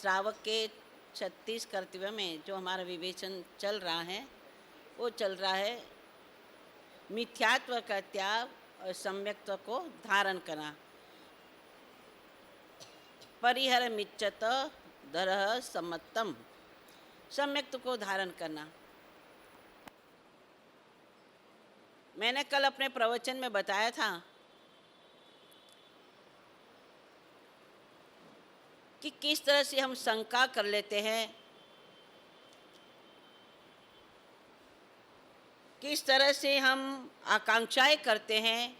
श्रावक के 36 कर्तव्य में जो हमारा विवेचन चल रहा है वो चल रहा है मिथ्यात्व का त्याग और सम्यक्त्व को धारण करना। परिहर मिच्चत दरह सम्मतम, सम्यक्त्व को धारण करना। मैंने कल अपने प्रवचन में बताया था कि किस तरह से हम शंका कर लेते हैं, किस तरह से हम आकांक्षाएं करते हैं,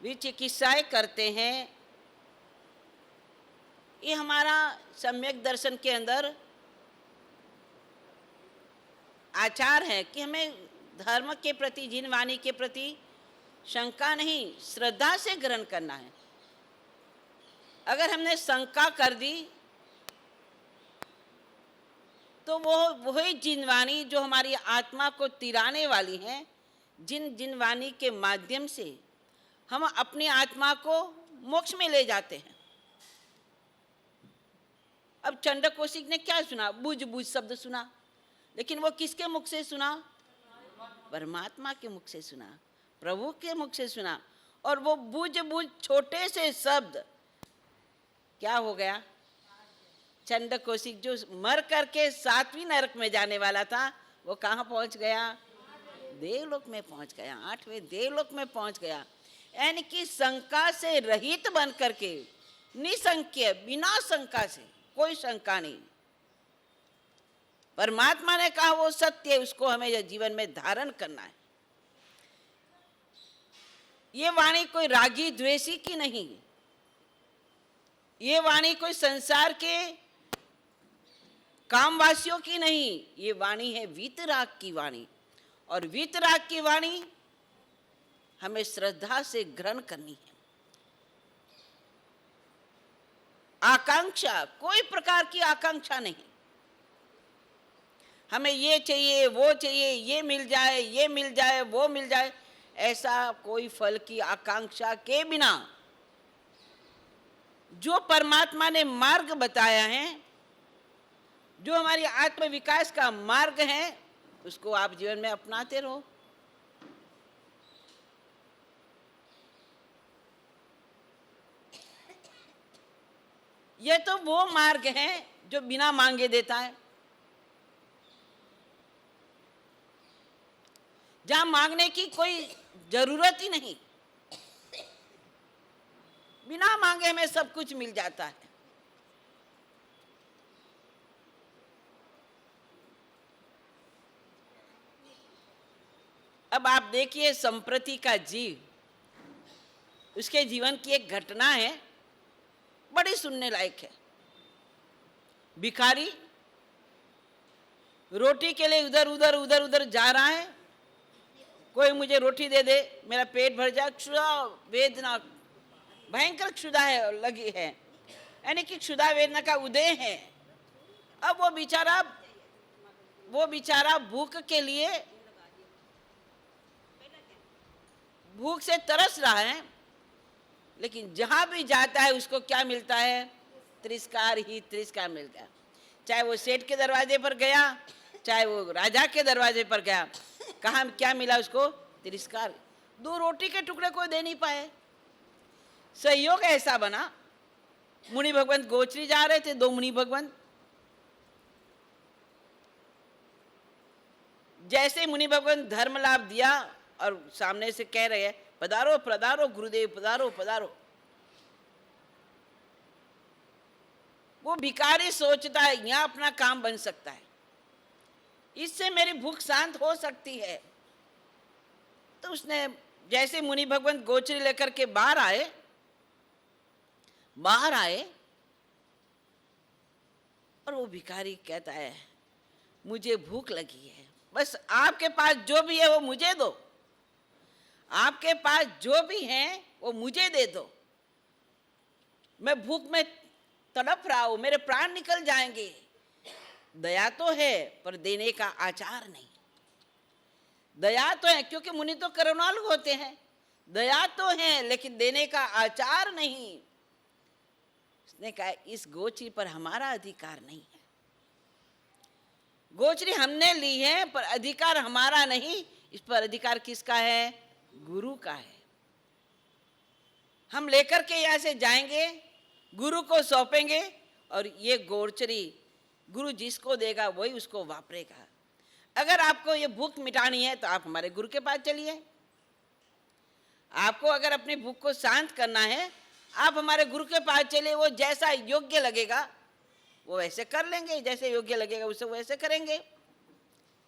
विचिकित्साएं करते हैं। ये हमारा सम्यक दर्शन के अंदर आचार है कि हमें धर्म के प्रति, जिन वाणी के प्रति शंका नहीं, श्रद्धा से ग्रहण करना है। अगर हमने शंका कर दी तो वो वही जिन वाणी जो हमारी आत्मा को तिराने वाली हैं, जिन वाणी के माध्यम से हम अपनी आत्मा को मोक्ष में ले जाते हैं। अब चंडक कौशिक ने क्या सुना? बुझ बुझ शब्द सुना, लेकिन वो किसके मुख से सुना? परमात्मा के मुख से सुना, प्रभु के मुख से सुना। और वो बुझ बुझ छोटे से शब्द क्या हो गया? चंडक कौशिक जो मर करके 7वीं नरक में जाने वाला था, वो कहाँ पहुंच गया? देवलोक में पहुंच गया, 8वें देवलोक में पहुंच गया। यानी कि शंका से रहित बन करके, निसंख्य, बिना शंका से, कोई शंका नहीं। परमात्मा ने कहा वो सत्य है, उसको हमें जीवन में धारण करना है। ये वाणी कोई रागी द्वेषी की नहीं, ये वाणी कोई संसार के कामवासियों की नहीं, ये वाणी है वीतराग की वाणी। और वीतराग की वाणी हमें श्रद्धा से ग्रहण करनी है। आकांक्षा, कोई प्रकार की आकांक्षा नहीं। हमें ये चाहिए, वो चाहिए, ये मिल जाए, ये मिल जाए, वो मिल जाए, ऐसा कोई फल की आकांक्षा के बिना जो परमात्मा ने मार्ग बताया है, जो हमारी आत्म विकास का मार्ग है, उसको आप जीवन में अपनाते रहो। यह तो वो मार्ग है जो बिना मांगे देता है, जहां मांगने की कोई जरूरत ही नहीं, बिना मांगे हमें सब कुछ मिल जाता है। अब आप देखिए, संप्रति का जीव, उसके जीवन की एक घटना है, बड़ी सुनने लायक है। भिखारी रोटी के लिए उधर उधर उधर उधर जा रहा है, कोई मुझे रोटी दे दे, मेरा पेट भर जाए। क्षुधा वेदना, भयंकर क्षुधा है, लगी है, यानी कि क्षुधा वेदना का उदय है। अब वो बेचारा भूख के लिए, भूख से तरस रहा है, लेकिन जहां भी जाता है उसको क्या मिलता है? तिरस्कार ही तिरस्कार मिलता है। चाहे वो सेठ के दरवाजे पर गया, चाहे वो राजा के दरवाजे पर गया, कहाँ क्या मिला उसको? तिरस्कार। 2 रोटी के टुकड़े कोई दे नहीं पाए। सहयोग ऐसा बना, मुनि भगवंत गोचरी जा रहे थे, 2 मुनि भगवंत, जैसे मुनि भगवंत धर्म लाभ दिया और सामने से कह रहे हैं, पधारो पधारो गुरुदेव, पधारो पधारो। वो भिखारी सोचता है यहां अपना काम बन सकता है, इससे मेरी भूख शांत हो सकती है। तो उसने जैसे मुनि भगवंत गोचरी लेकर के बाहर आए और वो भिखारी कहता है, मुझे भूख लगी है, बस आपके पास जो भी है वो मुझे दो, आपके पास जो भी है वो मुझे दे दो, मैं भूख में तड़प रहा हूं, मेरे प्राण निकल जाएंगे। दया तो है पर देने का आचार नहीं। दया तो है, क्योंकि मुनि तो करुणालु होते हैं, दया तो है लेकिन देने का आचार नहीं। उसने कहा इस गोचरी पर हमारा अधिकार नहीं है, गोचरी हमने ली है पर अधिकार हमारा नहीं, इस पर अधिकार किसका है? गुरु का है। हम लेकर के यहाँ से जाएंगे, गुरु को सौंपेंगे और ये गोचरी गुरु जिसको देगा वही उसको वापरेगा। अगर आपको ये भूख मिटानी है तो आप हमारे गुरु के पास चलिए। आपको अगर अपनी भूख को शांत करना है, आप हमारे गुरु के पास चलिए। वो जैसा योग्य लगेगा वो वैसे कर लेंगे, जैसे योग्य लगेगा उसे वैसे करेंगे।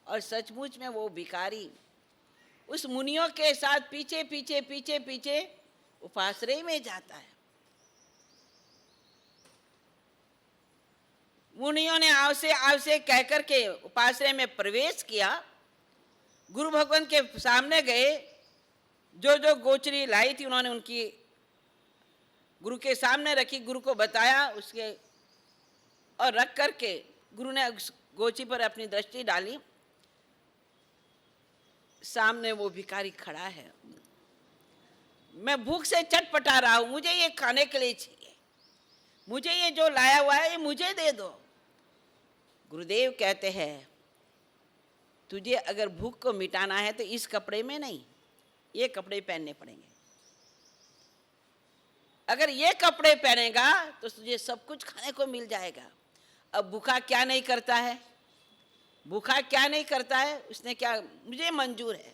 और सचमुच में वो भिखारी उस मुनियों के साथ पीछे पीछे पीछे पीछे उपाश्रय में जाता है। मुनियों ने आवसे आवसे कह करके उपाश्रय में प्रवेश किया। गुरु भगवान के सामने गए, जो जो गोचरी लाई थी उन्होंने उनकी गुरु के सामने रखी, गुरु को बताया उसके, और रख करके गुरु ने उस गोचरी पर अपनी दृष्टि डाली। सामने वो भिखारी खड़ा है, मैं भूख से चटपटा रहा हूं, मुझे ये खाने के लिए चाहिए, मुझे ये जो लाया हुआ है ये मुझे दे दो। गुरुदेव कहते हैं तुझे अगर भूख को मिटाना है तो इस कपड़े में नहीं, ये कपड़े पहनने पड़ेंगे। अगर ये कपड़े पहनेगा तो तुझे सब कुछ खाने को मिल जाएगा। अब भूखा क्या नहीं करता है, भूखा क्या नहीं करता है, उसने क्या, मुझे मंजूर है,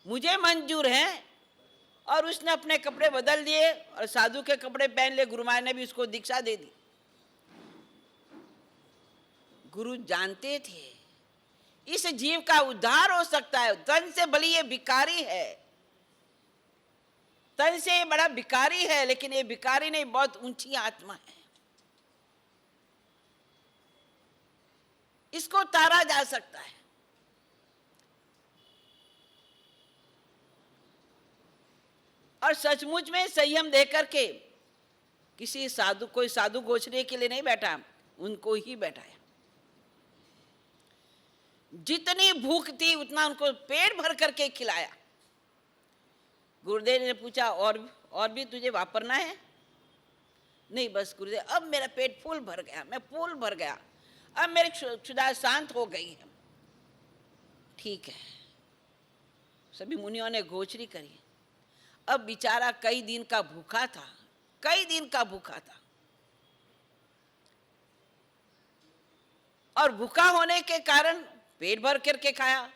मुझे मंजूर है। और उसने अपने कपड़े बदल दिए और साधु के कपड़े पहन लिए। गुरु महाराज ने भी उसको दीक्षा दे दी। गुरु जानते थे इस जीव का उद्धार हो सकता है। तन से भली ये भिखारी है, तन से ये बड़ा भिखारी है, लेकिन ये भिखारी नहीं, बहुत ऊंची आत्मा है, इसको तारा जा सकता है। और सचमुच में संयम देकर के किसी साधु, कोई साधु गोचरी के लिए नहीं बैठा, उनको ही बैठाया। जितनी भूख थी उतना उनको पेट भर करके खिलाया। गुरुदेव ने पूछा और भी तुझे वापरना है? नहीं बस गुरुदेव, अब मेरा पेट फूल भर गया, मैं फूल भर गया, अब मेरी क्षुधा शांत हो गई है। ठीक है, सभी मुनियों ने गोचरी करी। अब बेचारा कई दिन का भूखा था, कई दिन का भूखा था, और भूखा होने के कारण पेट भर करके खाया।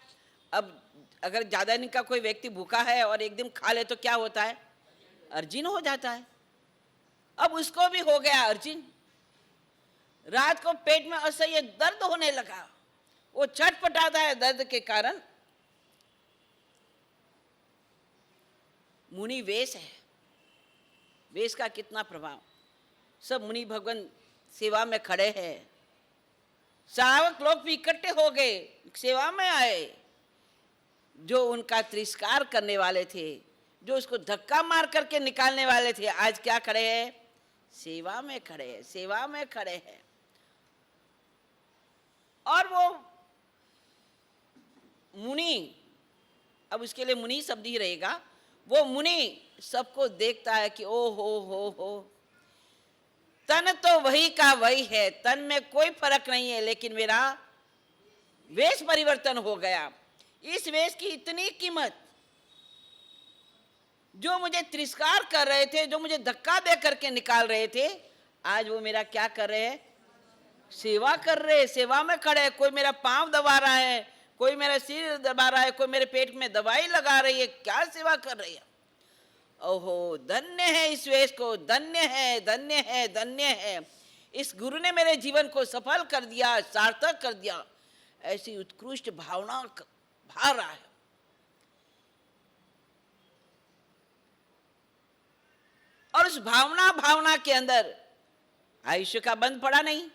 अब अगर ज्यादा दिन का कोई व्यक्ति भूखा है और एक दिन खा ले तो क्या होता है? अर्जिन हो जाता है। अब उसको भी हो गया अर्जिन। रात को पेट में असह्य दर्द होने लगा, वो छटपटाता है दर्द के कारण। मुनि वेश है, वेश का कितना प्रभाव। सब मुनि भगवान सेवा में खड़े हैं, श्रावक लोग भी इकट्ठे हो गए, सेवा में आए। जो उनका तिरस्कार करने वाले थे, जो उसको धक्का मार करके निकालने वाले थे, आज क्या खड़े हैं? सेवा में खड़े हैं, सेवा में खड़े हैं। और वो मुनि, अब उसके लिए मुनि शब्द ही रहेगा, वो मुनि सबको देखता है कि ओ हो, तन तो वही का वही है, तन में कोई फर्क नहीं है, लेकिन मेरा वेश परिवर्तन हो गया। इस वेश की इतनी कीमत, जो मुझे तिरस्कार कर रहे थे, जो मुझे धक्का दे करके निकाल रहे थे, आज वो मेरा क्या कर रहे हैं? सेवा कर रहे हैं, सेवा में खड़े। कोई मेरा पांव दबा रहा है, कोई मेरा सिर दबा रहा है, कोई मेरे पेट में दवाई लगा रही है, क्या सेवा कर रही है। ओहो, धन्य है इस वेश को, धन्य है, धन्य है, धन्य है। इस गुरु ने मेरे जीवन को सफल कर दिया, सार्थक कर दिया। ऐसी उत्कृष्ट भावना भा रहा है। और उस भावना के अंदर आयुष्य का बंध पड़ा नहीं।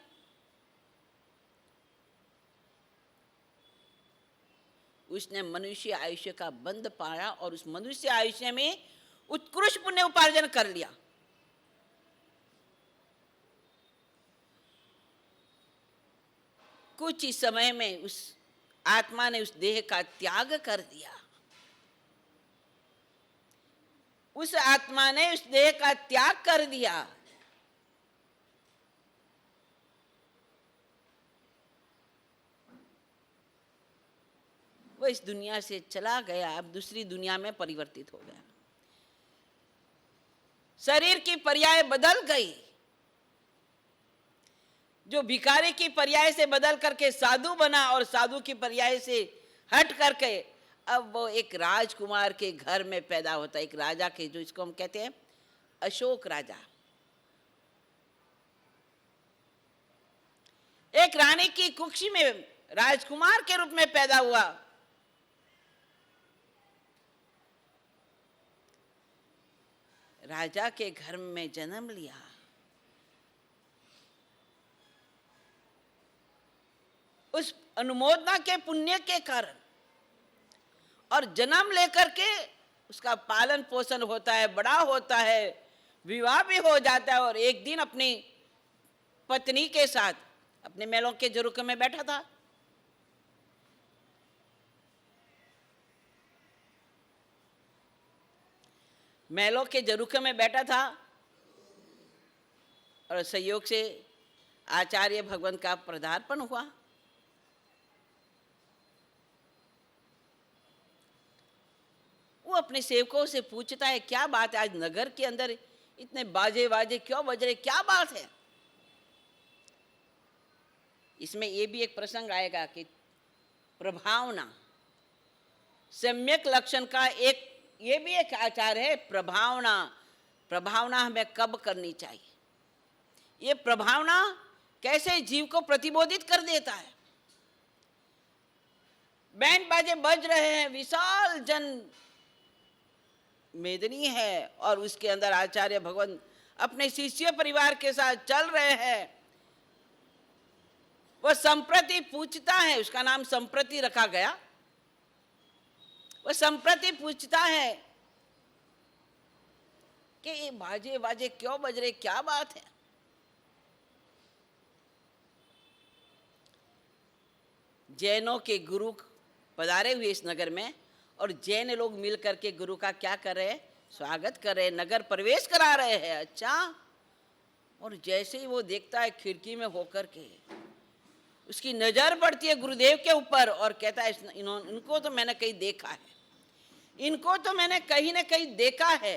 उसने मनुष्य आयुष्य का बंध पाया और उस मनुष्य आयुष्य में उत्कृष्ट पुण्य उपार्जन कर लिया। कुछ ही समय में उस आत्मा ने उस देह का त्याग कर दिया। उस आत्मा ने उस देह का त्याग कर दिया। वो इस दुनिया से चला गया, अब दूसरी दुनिया में परिवर्तित हो गया। शरीर की पर्याय बदल गई। जो भिखारी की पर्याय से बदल करके साधु बना और साधु की पर्याय से हट करके अब वो एक राजकुमार के घर में पैदा होता है, एक राजा के, जो इसको हम कहते हैं अशोक राजा। एक रानी की कुक्षी में राजकुमार के रूप में पैदा हुआ। राजा के घर में जन्म लिया। उस अनुमोदना के पुण्य के कारण और जन्म लेकर के उसका पालन पोषण होता है, बड़ा होता है, विवाह भी हो जाता है और एक दिन अपनी पत्नी के साथ अपने महलों के झरोखे में बैठा था। महलों के झरोखे में बैठा था और संयोग से आचार्य भगवान का पदार्पण हुआ। वो अपने सेवकों से पूछता है, क्या बात है, आज नगर के अंदर इतने बाजे बाजे क्यों बज रहे, क्या बात है। इसमें ये भी एक प्रसंग आएगा कि प्रभावना, सम्यक लक्षण का एक ये भी एक आचार है। प्रभावना, प्रभावना हमें कब करनी चाहिए, ये प्रभावना कैसे जीव को प्रतिबोधित कर देता है। बैंड बाजे बज रहे हैं, विशाल जन मेदनी है और उसके अंदर आचार्य भगवान अपने शिष्य परिवार के साथ चल रहे हैं। वह संप्रति पूछता है, उसका नाम संप्रति रखा गया। वह संप्रति पूछता है कि ये बाजे बाजे क्यों बज रहे, क्या बात है। जैनों के गुरु पधारे हुए इस नगर में और जैन लोग मिल करके गुरु का क्या कर रहे हैं, स्वागत कर रहे हैं, नगर प्रवेश करा रहे हैं। अच्छा, और जैसे ही वो देखता है खिड़की में होकर के, उसकी नजर पड़ती है गुरुदेव के ऊपर और कहता है, इनको तो मैंने कहीं देखा है, इनको तो मैंने कहीं ना कहीं देखा है।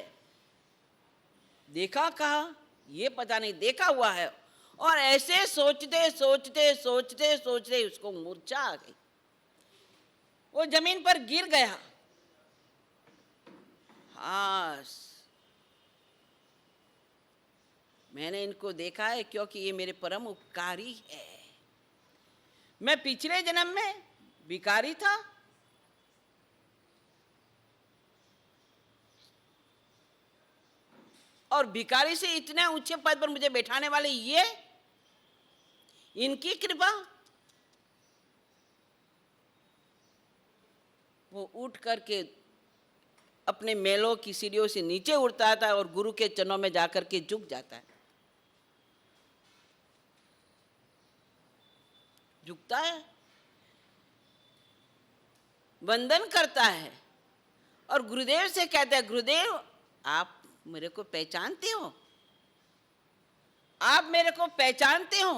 देखा कहा, ये पता नहीं, देखा हुआ है। और ऐसे सोचते सोचते सोचते सोचते उसको मूर्छा आ गई, वो जमीन पर गिर गया। हाँ, मैंने इनको देखा है क्योंकि ये मेरे परम उपकारी है। मैं पिछले जन्म में भिखारी था, और भिखारी से इतने ऊंचे पद पर मुझे बैठाने वाले ये, इनकी कृपा। वो उठ करके अपने मेलों की सीढ़ियों से नीचे उड़ता था और गुरु के चरणों में जाकर के झुक जाता है, झुकता है, वंदन करता है और गुरुदेव से कहता है, गुरुदेव आप मेरे को पहचानते हो, आप मेरे को पहचानते हो।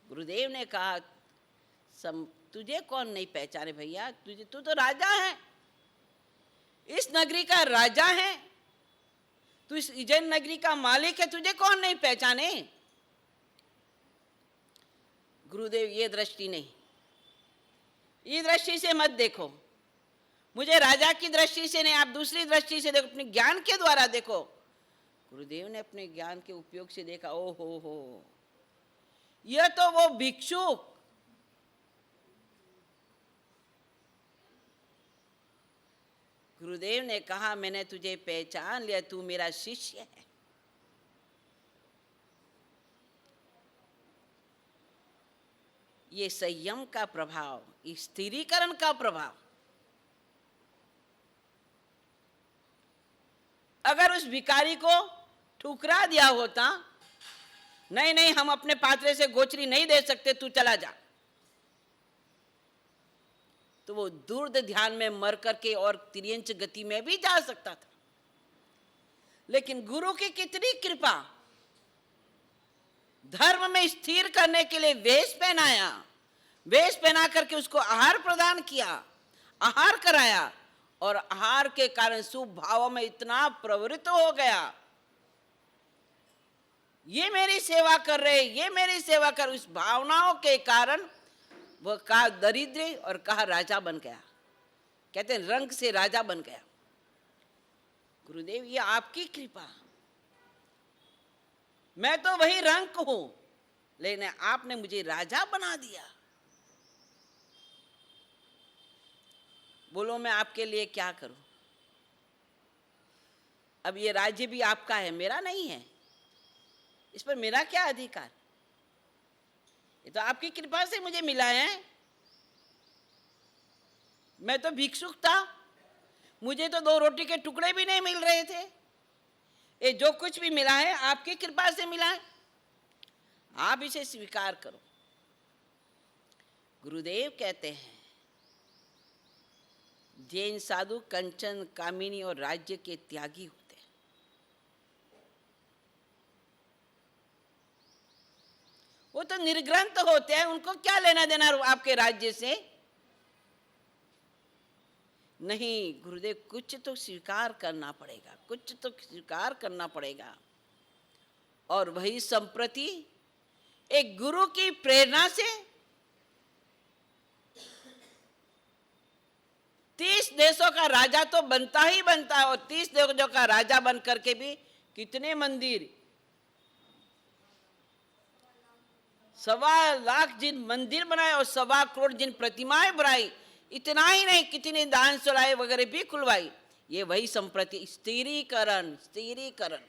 गुरुदेव ने कहा, तुझे कौन नहीं पहचाने भैया, तुझे, तू तो राजा है, इस नगरी का राजा है, तू इस उज्जैन नगरी का मालिक है, तुझे कौन नहीं पहचाने। गुरुदेव, ये दृष्टि नहीं, ये दृष्टि से मत देखो, मुझे राजा की दृष्टि से नहीं, आप दूसरी दृष्टि से देखो, अपने ज्ञान के द्वारा देखो। गुरुदेव ने अपने ज्ञान के उपयोग से देखा, ओ हो, यह तो वो भिक्षुक, गुरुदेव ने कहा, मैंने तुझे पहचान लिया, तू मेरा शिष्य है। ये संयम का प्रभाव, स्थिरीकरण का प्रभाव। अगर उस भिखारी को ठुकरा दिया होता, नहीं नहीं हम अपने पात्रे से गोचरी नहीं दे सकते, तू चला जा, तो वो दूर ध्यान में मर करके और तिर्यंच गति में भी जा सकता था। लेकिन गुरु की कितनी कृपा, धर्म में स्थिर करने के लिए वेश पहनाया, वेश पहना करके उसको आहार प्रदान किया, आहार कराया, और आहार के कारण शुभ भाव में इतना प्रवृत्त हो गया, ये मेरी सेवा कर रहे, ये मेरी सेवा कर, उस भावनाओं के कारण वह कहा दरिद्र और कहा राजा बन गया। कहते हैं रंग से राजा बन गया। गुरुदेव ये आपकी कृपा, मैं तो वही रंग हूं, लेकिन आपने मुझे राजा बना दिया। बोलो मैं आपके लिए क्या करूं? अब ये राज्य भी आपका है, मेरा नहीं है, इस पर मेरा क्या अधिकार? ये तो आपकी कृपा से मुझे मिला है। मैं तो भिक्षुक था, मुझे तो 2 रोटी के टुकड़े भी नहीं मिल रहे थे। ये जो कुछ भी मिला है आपकी कृपा से मिला है, आप इसे स्वीकार करो। गुरुदेव कहते हैं जैन साधु कंचन कामिनी और राज्य के त्यागी होते हैं। वो तो निर्ग्रंथ होते हैं, उनको क्या लेना देना आपके राज्य से? नहीं गुरुदेव, कुछ तो स्वीकार करना पड़ेगा, कुछ तो स्वीकार करना पड़ेगा। और वही संप्रति एक गुरु की प्रेरणा से 30 देशों का राजा तो बनता ही बनता है, और 30 देशों का राजा बन करके भी कितने मंदिर, 1.25 लाख जिन मंदिर बनाए और 1.25 करोड़ जिन प्रतिमाएं बनाई, इतना ही नहीं कितनी दानशालाएं वगैरह भी खुलवाई। ये वही संप्रति स्थिरीकरण, स्थिरीकरण।